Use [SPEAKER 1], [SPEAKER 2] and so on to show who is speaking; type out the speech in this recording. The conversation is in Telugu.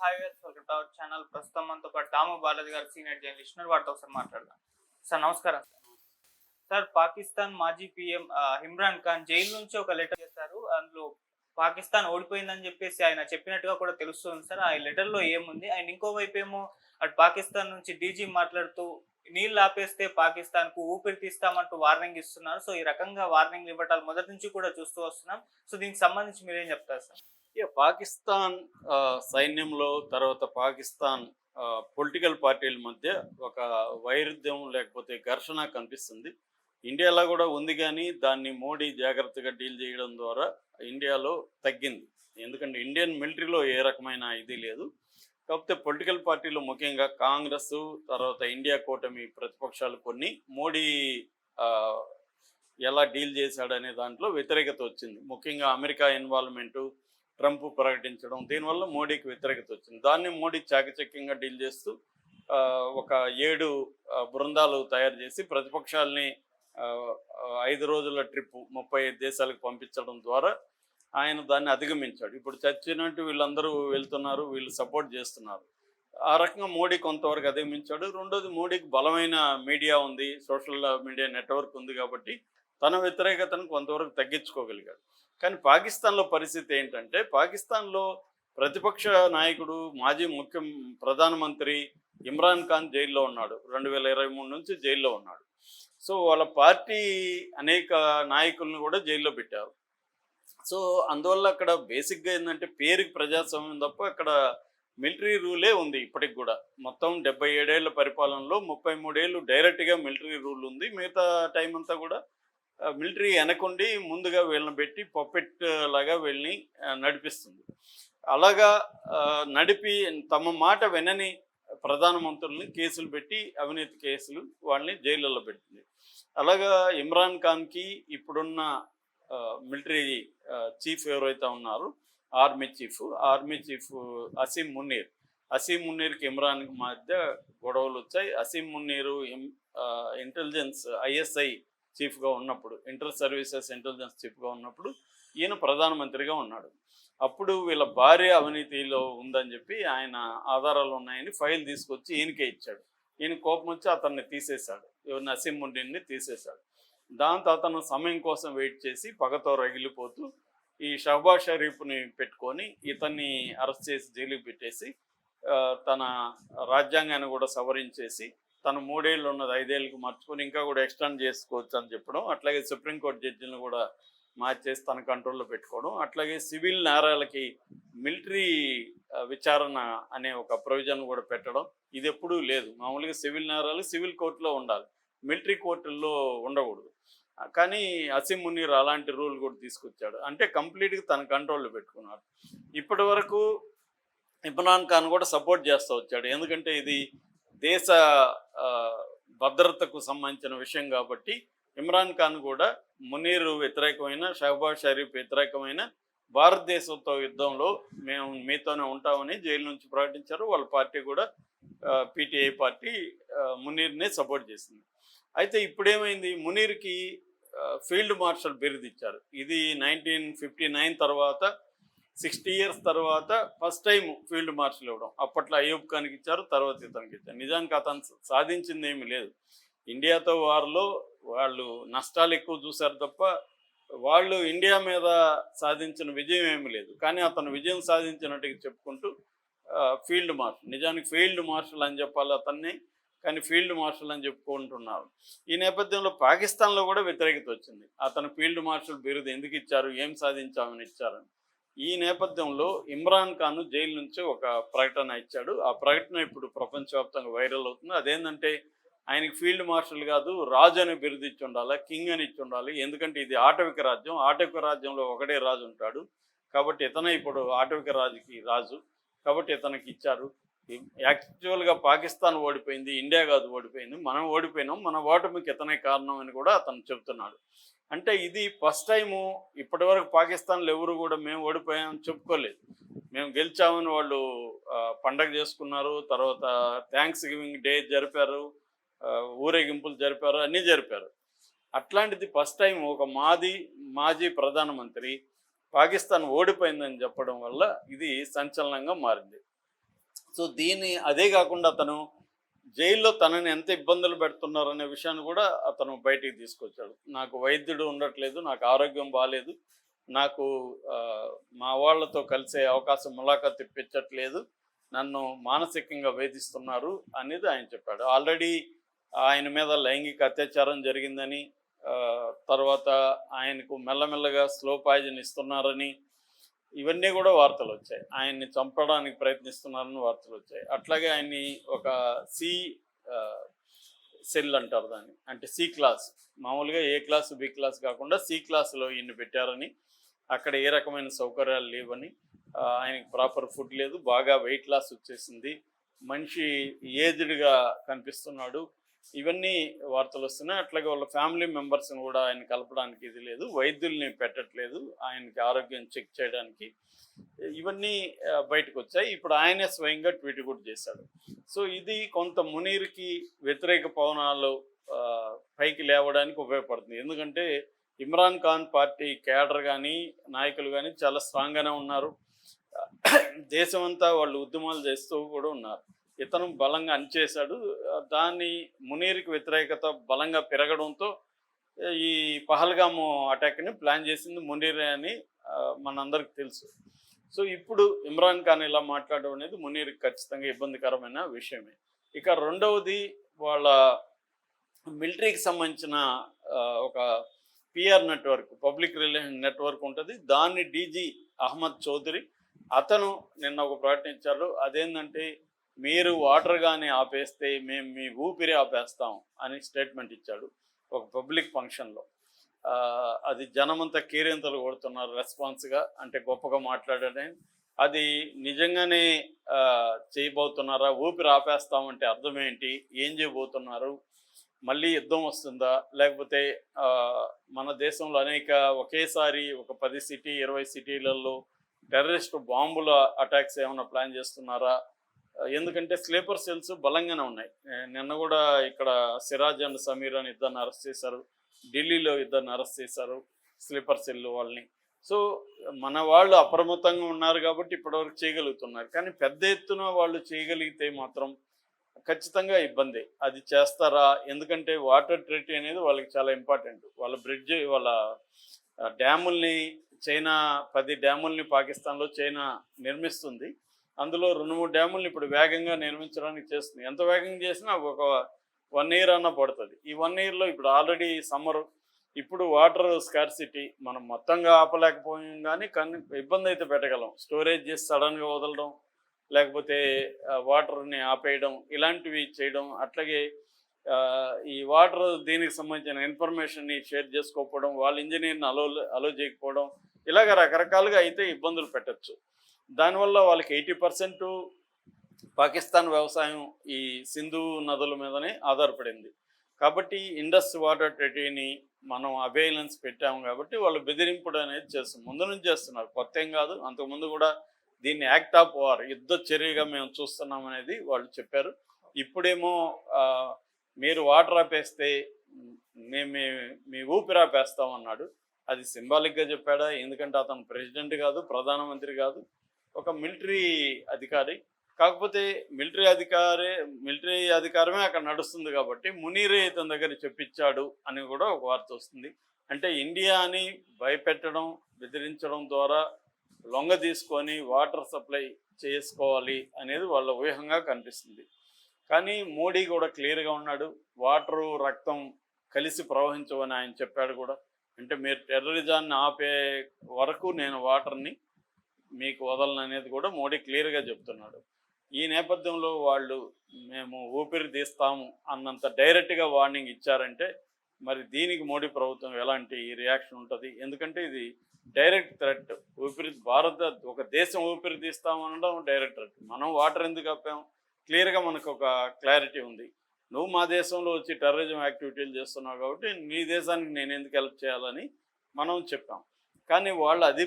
[SPEAKER 1] Hi viewers, welcome to our channel. ప్రస్తుతం మనతో పాటు దాము బాలాజీ గారు, సీనియర్ జర్నలిస్ట్ ఉన్నారు. వారితో ఒకసారి మాట్లాడదాం. సార్ నమస్కారం. సార్, పాకిస్తాన్ మాజీ పీఎం ఇమ్రాన్ ఖాన్ జైలు నుంచి ఒక లెటర్ చేశారు. అందులో పాకిస్తాన్ ఓడిపోయిందని చెప్పేసి ఆయన చెప్పినట్టుగా కూడా తెలుస్తుంది సార్. ఆ లెటర్ లో ఏముంది? అండ్ ఇంకోవైపు ఏమో అటు పాకిస్తాన్ నుంచి డీజీ మాట్లాడుతూ నీళ్లు ఆపేస్తే పాకిస్తాన్ కు ఊపిరి తీస్తామంటూ వార్నింగ్ ఇస్తున్నారు. సో ఈ రకంగా వార్నింగ్ ఇవ్వటాలు మొదటి నుంచి కూడా చూస్తూ వస్తున్నాం. సో దీనికి సంబంధించి మీరేం చెప్తారు సార్?
[SPEAKER 2] పాకిస్తాన్ సైన్యంలో తర్వాత పాకిస్తాన్ పొలిటికల్ పార్టీల మధ్య ఒక వైరుధ్యం లేకపోతే ఘర్షణ కనిపిస్తుంది. ఇండియాలో కూడా ఉంది, కానీ దాన్ని మోడీ జాగ్రత్తగా డీల్ చేయడం ద్వారా ఇండియాలో తగ్గింది. ఎందుకంటే ఇండియన్ మిలిటరీలో ఏ రకమైన ఇది లేదు. కాకపోతే పొలిటికల్ పార్టీలు ముఖ్యంగా కాంగ్రెస్, తర్వాత ఇండియా కూటమి ప్రతిపక్షాలు కొన్ని మోడీ ఎలా డీల్ చేశాడనే దాంట్లో వ్యతిరేకత వచ్చింది. ముఖ్యంగా అమెరికా ఇన్వాల్వ్మెంటు, ట్రంప్ ప్రకటించడం, దీనివల్ల మోడీకి వ్యతిరేకత వచ్చింది. దాన్ని మోడీ చాకచక్యంగా డీల్ చేస్తూ ఒక 7 బృందాలు తయారు చేసి ప్రతిపక్షాలని 5 రోజుల ట్రిప్ 35 దేశాలకు పంపించడం ద్వారా ఆయన దాన్ని అధిగమించాడు. ఇప్పుడు చచ్చినట్టు వీళ్ళందరూ వెళ్తున్నారు, వీళ్ళు సపోర్ట్ చేస్తున్నారు. ఆ రకంగా మోడీ కొంతవరకు అధిగమించాడు. రెండోది, మోడీకి బలమైన మీడియా ఉంది, సోషల్ మీడియా నెట్వర్క్ ఉంది, కాబట్టి తన వ్యతిరేకతను కొంతవరకు తగ్గించుకోగలిగాడు. కానీ పాకిస్తాన్లో పరిస్థితి ఏంటంటే, పాకిస్తాన్లో ప్రతిపక్ష నాయకుడు మాజీ ప్రధానమంత్రి ఇమ్రాన్ ఖాన్ జైల్లో ఉన్నాడు. 2023 నుంచి జైల్లో ఉన్నాడు. సో వాళ్ళ పార్టీ అనేక నాయకులను కూడా జైల్లో పెట్టారు. సో అందువల్ల అక్కడ బేసిక్గా ఏంటంటే పేరుకి ప్రజాస్వామ్యం తప్ప అక్కడ మిలిటరీ రూలే ఉంది ఇప్పటికి కూడా. మొత్తం 77 ఏళ్ల పరిపాలనలో 33 ఏళ్ళు డైరెక్ట్గా మిలిటరీ రూల్ ఉంది. మిగతా టైం అంతా కూడా మిలిటరీ వెనకుండి ముందుగా వీళ్ళని పెట్టి పప్పెట్ లాగా వీళ్ళని నడిపిస్తుంది. అలాగా నడిపి తమ మాట వినని ప్రధానమంత్రుల్ని కేసులు పెట్టి, అవినీతి కేసులు, వాళ్ళని జైళ్ళల్లో పెట్టింది. అలాగా ఇమ్రాన్ ఖాన్కి ఇప్పుడున్న మిలిటరీ చీఫ్ ఎవరైతే ఉన్నారో, ఆర్మీ చీఫ్ అసీం మున్నీర్కి ఇమ్రాన్కి మధ్య గొడవలు వచ్చాయి. అసీం మున్నీరు ఇంటెలిజెన్స్ ISI చీఫ్గా ఉన్నప్పుడు, ఇంటర్ సర్వీసెస్ ఇంటెలిజెన్స్ చీఫ్గా ఉన్నప్పుడు ఈయన ప్రధానమంత్రిగా ఉన్నాడు. అప్పుడు వీళ్ళ భార్య అవినీతిలో ఉందని చెప్పి ఆయన ఆధారాలు ఉన్నాయని ఫైల్ తీసుకొచ్చి ఈయనకే ఇచ్చాడు. ఈయన కోపం వచ్చి అతన్ని తీసేశాడు, ఎవరిని అసీం మున్నీర్ని తీసేశాడు. దాంతో అతను సమయం కోసం వెయిట్ చేసి పగతో రగిలిపోతూ ఈ షహబాజ్ షరీఫ్ని పెట్టుకొని ఇతన్ని అరెస్ట్ చేసి జైలుకి పెట్టేసి తన రాజ్యాంగాన్ని కూడా సవరించేసి తన 3 ఏళ్ళు ఉన్నది 5 ఏళ్ళకి మార్చుకొని ఇంకా కూడా ఎక్స్టెండ్ చేసుకోవచ్చు అని చెప్పడం, అట్లాగే సుప్రీంకోర్టు జడ్జిలను కూడా మార్చేసి తన కంట్రోల్లో పెట్టుకోవడం, అట్లాగే సివిల్ నేరాలకి మిలిటరీ విచారణ అనే ఒక ప్రొవిజన్ కూడా పెట్టడం. ఇది ఎప్పుడూ లేదు. మామూలుగా సివిల్ నేరాలు సివిల్ కోర్టులో ఉండాలి, మిలిటరీ కోర్టుల్లో ఉండకూడదు. కానీ అసీం మున్నీర్ అలాంటి రూల్ కూడా తీసుకొచ్చాడు. అంటే కంప్లీట్గా తన కంట్రోల్లో పెట్టుకున్నాడు. ఇప్పటి వరకు ఇమ్రాన్ ఖాన్ కూడా సపోర్ట్ చేస్తూ వచ్చాడు. ఎందుకంటే ఇది దేశ భద్రతకు సంబంధించిన విషయం కాబట్టి ఇమ్రాన్ ఖాన్ కూడా మునీర్ వ్యతిరేకమైన, షహబాజ్ షరీఫ్ వ్యతిరేకమైన భారతదేశంతో యుద్ధంలో మేము మీతోనే ఉంటామని జైలు నుంచి ప్రకటించారు. వాళ్ళ పార్టీ కూడా PTI పార్టీ మునీర్నే సపోర్ట్ చేసింది. అయితే ఇప్పుడేమైంది, మునీర్కి ఫీల్డ్ మార్షల్ బిరుదు ఇచ్చారు. ఇది 1959 తర్వాత 60 ఇయర్స్ తర్వాత ఫస్ట్ టైం ఫీల్డ్ మార్షల్ ఇవ్వడం. అప్పట్లో అయ్యూబ్ ఖాన్కి ఇచ్చారు, తర్వాత ఇతనికి ఇచ్చారు. నిజానికి అతను సాధించింది ఏమీ లేదు. ఇండియాతో వారిలో వాళ్ళు నష్టాలు ఎక్కువ చూశారు తప్ప వాళ్ళు ఇండియా మీద సాధించిన విజయం ఏమీ లేదు. కానీ అతను విజయం సాధించినట్టుగా చెప్పుకుంటూ ఫీల్డ్ మార్షల్, నిజానికి ఫీల్డ్ మార్షల్ అని చెప్పాలి అతన్ని, కానీ ఫీల్డ్ మార్షల్ అని చెప్పుకుంటున్నారు. ఈ నేపథ్యంలో పాకిస్తాన్లో కూడా వ్యతిరేకత వచ్చింది. అతను ఫీల్డ్ మార్షల్ బిరుదు ఎందుకు ఇచ్చారు, ఏం సాధించామని ఇచ్చారని. ఈ నేపథ్యంలో ఇమ్రాన్ ఖాన్ జైలు నుంచి ఒక ప్రకటన ఇచ్చాడు. ఆ ప్రకటన ఇప్పుడు ప్రపంచవ్యాప్తంగా వైరల్ అవుతుంది. అదేంటంటే ఆయనకి ఫీల్డ్ మార్షల్ కాదు, రాజు అని బిరుదు ఇచ్చి ఉండాలి, కింగ్ అని ఇచ్చి ఉండాలి. ఎందుకంటే ఇది ఆటవిక రాజ్యం, ఆటవిక రాజ్యంలో ఒకడే రాజు ఉంటాడు. కాబట్టి ఇతనే ఇప్పుడు ఆటవిక రాజు, కాబట్టి ఇతనికి ఇచ్చారు. యాక్చువల్గా పాకిస్తాన్ ఓడిపోయింది, ఇండియా కాదు ఓడిపోయింది, మనం ఓడిపోయినాం, మన ఓటమికి ఇతనే కారణం అని కూడా అతను చెబుతున్నాడు. అంటే ఇది ఫస్ట్ టైము. ఇప్పటి వరకు పాకిస్తాన్లో ఎవరు కూడా మేము ఓడిపోయామని చెప్పుకోలేదు. మేము గెలిచామని వాళ్ళు పండగ చేసుకున్నారు, తర్వాత థ్యాంక్స్ గివింగ్ డే జరిపారు, ఊరేగింపులు జరిపారు, అన్నీ జరిపారు. అట్లాంటిది ఫస్ట్ టైం ఒక మాజీ ప్రధానమంత్రి పాకిస్తాన్ ఓడిపోయిందని చెప్పడం వల్ల ఇది సంచలనంగా మారింది. సో అదే కాకుండా అతను జైల్లో తనని ఎంత ఇబ్బందులు పెడుతున్నారనే విషయాన్ని కూడా అతను బయటికి తీసుకొచ్చాడు. నాకు వైద్యుడు ఉండట్లేదు, నాకు ఆరోగ్యం బాగాలేదు, నాకు మా వాళ్ళతో కలిసే అవకాశం ములాఖాత్ ఇప్పించట్లేదు, నన్ను మానసికంగా వేధిస్తున్నారు అనేది ఆయన చెప్పాడు. ఆల్రెడీ ఆయన మీద లైంగిక అత్యాచారం జరిగిందని, తర్వాత ఆయనకు మెల్లమెల్లగా స్లో పాయిజన్ ఇస్తున్నారని, ఇవన్నీ కూడా వార్తలు వచ్చాయి. ఆయన్ని చంపడానికి ప్రయత్నిస్తున్నారని వార్తలు వచ్చాయి. అట్లాగే ఆయన్ని ఒక సి సెల్ అంటారు దాన్ని, అంటే సి క్లాస్, మామూలుగా ఏ క్లాసు బి క్లాస్ కాకుండా సి క్లాస్లో ఈయన్ని పెట్టారని, అక్కడ ఏ రకమైన సౌకర్యాలు లేవని, ఆయనకి ప్రాపర్ ఫుడ్ లేదు, బాగా వెయిట్ లాస్ వచ్చేసింది, మనిషి ఏజ్డ్గా కనిపిస్తున్నాడు, ఇవన్నీ వార్తలు వస్తున్నాయి. అట్లాగే వాళ్ళ ఫ్యామిలీ మెంబర్స్ని కూడా ఆయన కలపడానికి ఇది లేదు, వైద్యుల్ని పెట్టట్లేదు ఆయనకి ఆరోగ్యం చెక్ చేయడానికి, ఇవన్నీ బయటకు వచ్చాయి. ఇప్పుడు ఆయనే స్వయంగా ట్వీట్ కూడా చేశాడు. సో ఇది కొంత మునీర్కి వ్యతిరేక పవనాలు పైకి లేవడానికి ఉపయోగపడుతుంది. ఎందుకంటే ఇమ్రాన్ ఖాన్ పార్టీ కేడర్ కానీ నాయకులు కానీ చాలా స్ట్రాంగ్గానే ఉన్నారు, దేశమంతా వాళ్ళు ఉద్యమాలు చేస్తూ కూడా ఉన్నారు. ఇతను బలంగా అణిచేశాడు. దాన్ని మునీర్కి వ్యతిరేకత బలంగా పెరగడంతో ఈ పహల్గాము అటాక్ని ప్లాన్ చేసింది మునీరే అని మనందరికి తెలుసు. సో ఇప్పుడు ఇమ్రాన్ ఖాన్ ఇలా మాట్లాడడం అనేది మునీర్కి ఖచ్చితంగా ఇబ్బందికరమైన విషయమే. ఇక రెండవది, వాళ్ళ మిలిటరీకి సంబంధించిన ఒక PR network, public relation network ఉంటుంది, దాన్ని డీజీ అహ్మద్ చౌదరి అతను నిన్న ఒక ప్రకటన ఇచ్చారు. అదేంటంటే, మీరు వాటర్ కానీ ఆపేస్తే మేము మీ ఊపిరి ఆపేస్తాం అని స్టేట్మెంట్ ఇచ్చాడు ఒక పబ్లిక్ ఫంక్షన్లో. అది జనమంతా కేరింతలు కొడుతున్నారు రెస్పాన్స్గా, అంటే గొప్పగా మాట్లాడని. అది నిజంగానే చేయబోతున్నారా? ఊపిరి ఆపేస్తామంటే అర్థం ఏంటి? ఏం చేయబోతున్నారు? మళ్ళీ యుద్ధం వస్తుందా? లేకపోతే మన దేశంలో అనేక ఒకేసారి ఒక 10 సిటీ 20 సిటీలలో టెర్రరిస్ట్ బాంబుల అటాక్స్ ఏమైనా ప్లాన్ చేస్తున్నారా? ఎందుకంటే స్లీపర్ సెల్స్ బలంగానే ఉన్నాయి. నిన్న కూడా ఇక్కడ సిరాజ్ అండ్ సమీర్ అని ఇద్దరిని అరెస్ట్ చేశారు, ఢిల్లీలో ఇద్దరిని అరెస్ట్ చేశారు స్లీపర్ సెల్ వాళ్ళని. సో మన వాళ్ళు అప్రమత్తంగా ఉన్నారు కాబట్టి ఇప్పటివరకు చేయగలుగుతున్నారు. కానీ పెద్ద ఎత్తున వాళ్ళు చేయగలిగితే మాత్రం ఖచ్చితంగా ఇబ్బంది. అది చేస్తారా? ఎందుకంటే వాటర్ ట్రెటీ అనేది వాళ్ళకి చాలా ఇంపార్టెంట్. వాళ్ళ బ్రిడ్జ్, వాళ్ళ డ్యాముల్ని, చైనా 10 డ్యాముల్ని పాకిస్తాన్లో చైనా నిర్మిస్తుంది. అందులో 2-3 డ్యాముల్ని ఇప్పుడు వేగంగా నిర్మించడానికి చేస్తుంది. ఎంత వేగంగా చేసినా ఒక 1 ఇయర్ అన్న పడుతుంది. ఈ 1 ఇయర్లో ఇప్పుడు ఆల్రెడీ సమ్మర్, ఇప్పుడు వాటర్ స్కార్సిటీ, మనం మొత్తంగా ఆపలేకపోయాం కానీ ఇబ్బంది అయితే పెట్టగలం. స్టోరేజ్ చేసి సడన్గా వదలడం, లేకపోతే వాటర్ని ఆపేయడం, ఇలాంటివి చేయడం. అట్లాగే ఈ వాటర్ దీనికి సంబంధించిన ఇన్ఫర్మేషన్ని షేర్ చేసుకోకపోవడం, వాళ్ళ ఇంజనీర్ని అలో చేయకపోవడం, ఇలాగ రకరకాలుగా అయితే ఇబ్బందులు పెట్టచ్చు. దానివల్ల వాళ్ళకి 80% పాకిస్తాన్ వ్యవసాయం ఈ సింధు నదుల మీదనే ఆధారపడింది. కాబట్టి ఇండస్ వాటర్ ట్రెటీని మనం అబేలెన్స్ పెట్టాము కాబట్టి వాళ్ళు బెదిరింపుడు అనేది చేస్తాం, ముందు నుంచి చేస్తున్నారు, కొత్త ఏం కాదు. అంతకుముందు కూడా దీన్ని యాక్ట్ ఆఫ్ వార్, యుద్ధ చర్యగా మేము చూస్తున్నాం అనేది వాళ్ళు చెప్పారు. ఇప్పుడేమో మీరు వాటర్ ఆపేస్తే మేము మీ ఊపిరి ఆపేస్తాం అన్నాడు. అది సింబాలిక్గా చెప్పాడా? ఎందుకంటే అతను ప్రెసిడెంట్ కాదు, ప్రధానమంత్రి కాదు, ఒక మిలిటరీ అధికారి. కాకపోతే మిలిటరీ అధికారమే అక్కడ నడుస్తుంది కాబట్టి మునీరే ఇతని దగ్గర చెప్పించాడు అని కూడా ఒక వార్త వస్తుంది. అంటే ఇండియాని భయపెట్టడం, బెదిరించడం ద్వారా లొంగ తీసుకొని వాటర్ సప్లై చేసుకోవాలి అనేది వాళ్ళ వ్యూహంగా కనిపిస్తుంది. కానీ మోడీ కూడా క్లియర్గా ఉన్నాడు, వాటరు రక్తం కలిసి ప్రవహించవని ఆయన చెప్పాడు కూడా. అంటే మీరు టెర్రరిజాన్ని ఆపే వరకు నేను వాటర్ని మీకు వదలను అనేది కూడా మోడీ క్లియర్గా చెప్తున్నాడు. ఈ నేపథ్యంలో వాళ్ళు మేము ఊపిరి తీస్తాము అన్నంత డైరెక్ట్గా వార్నింగ్ ఇచ్చారంటే మరి దీనికి మోడీ ప్రభుత్వం ఎలాంటి రియాక్షన్ ఉంటుంది? ఎందుకంటే ఇది డైరెక్ట్ థ్రెట్. ఒక దేశం ఊపిరి తీస్తామనడం డైరెక్ట్ థ్రెట్. మనం వాటర్ ఎందుకు ఆపాం? క్లియర్గా మనకు ఒక క్లారిటీ ఉంది. నువ్వు మా దేశంలో వచ్చి టెర్రరిజం యాక్టివిటీలు చేస్తున్నావు కాబట్టి నీ దేశానికి నేను ఎందుకు హెల్ప్ చేయాలని మనం చెప్పాం. కానీ వాళ్ళు అది